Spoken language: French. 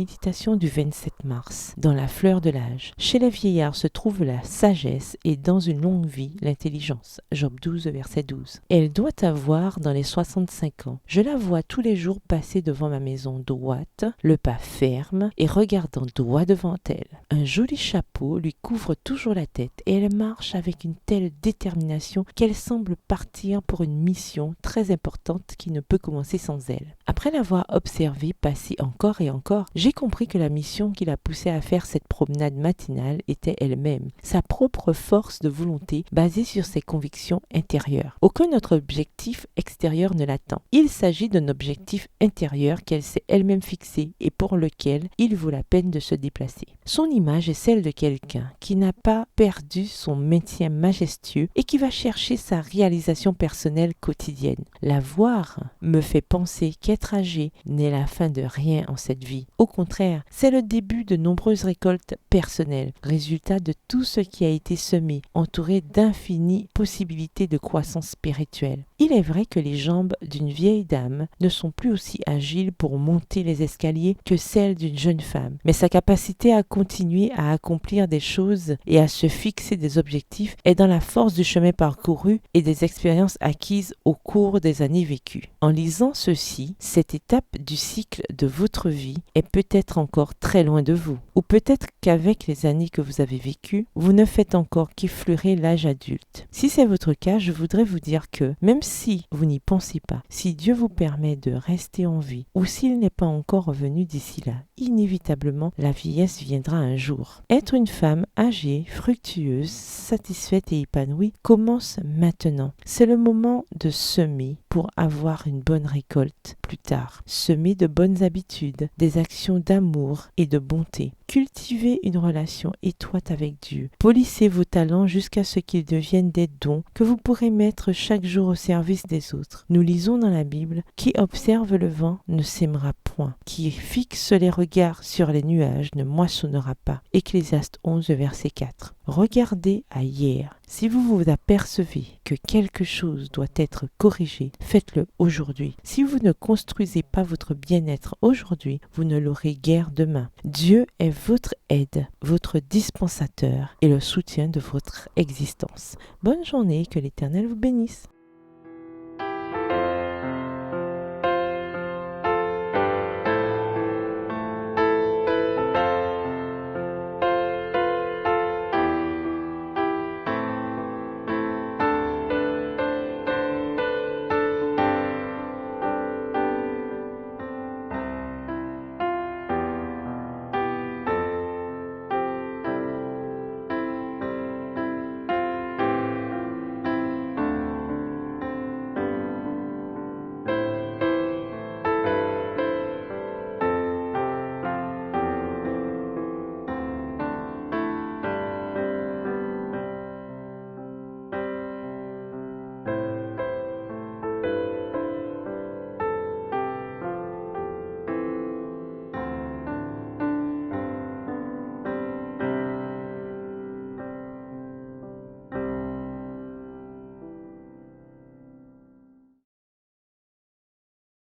Méditation du 27 mars. Dans la fleur de l'âge. Chez les vieillards se trouve la sagesse et dans une longue vie l'intelligence. Job 12, verset 12. Elle doit avoir dans les 65 ans. Je la vois tous les jours passer devant ma maison droite, le pas ferme et regardant droit devant elle. Un joli chapeau lui couvre toujours la tête et elle marche avec une telle détermination qu'elle semble partir pour une mission très importante qui ne peut commencer sans elle. Après l'avoir observée passer encore et encore, j'ai compris que la mission qui l'a poussée à faire cette promenade matinale était elle-même, sa propre force de volonté basée sur ses convictions intérieures. Aucun autre objectif extérieur ne l'attend. Il s'agit d'un objectif intérieur qu'elle s'est elle-même fixé et pour lequel il vaut la peine de se déplacer. Son image est celle de quelqu'un qui n'a pas perdu son maintien majestueux et qui va chercher sa réalisation personnelle quotidienne. La voir me fait penser qu'être âgé n'est la fin de rien en cette vie. Au contraire, c'est le début de nombreuses récoltes personnelles, résultat de tout ce qui a été semé, entouré d'infinies possibilités de croissance spirituelle. Il est vrai que les jambes d'une vieille dame ne sont plus aussi agiles pour monter les escaliers que celles d'une jeune femme, mais sa capacité à continuer à accomplir des choses et à se fixer des objectifs est dans la force du chemin parcouru et des expériences acquises au cours des années vécues. En lisant ceci, cette étape du cycle de votre vie est peut-être encore très loin de vous, ou peut-être qu'avec les années que vous avez vécues, vous ne faites encore qu'effleurer l'âge adulte. Si c'est votre cas, je voudrais vous dire que, même si vous n'y pensez pas, si Dieu vous permet de rester en vie, ou s'il n'est pas encore revenu d'ici là, inévitablement, la vieillesse viendra un jour. Être une femme âgée, fructueuse, satisfaite et épanouie commence maintenant. C'est le moment de semer pour avoir une bonne récolte plus tard. Semer de bonnes habitudes, des actions d'amour et de bonté. Cultivez une relation étroite avec Dieu. Polissez vos talents jusqu'à ce qu'ils deviennent des dons que vous pourrez mettre chaque jour au service des autres. Nous lisons dans la Bible: qui observe le vent ne sèmera point, qui fixe les regards sur les nuages ne moissonnera pas. Ecclésiaste 11, verset 4. Regardez à hier. Si vous vous apercevez que quelque chose doit être corrigé, faites-le aujourd'hui. Si vous ne construisez pas votre bien-être aujourd'hui, vous ne l'aurez guère demain. Dieu est votre aide, votre dispensateur et le soutien de votre existence. Bonne journée, que l'Éternel vous bénisse.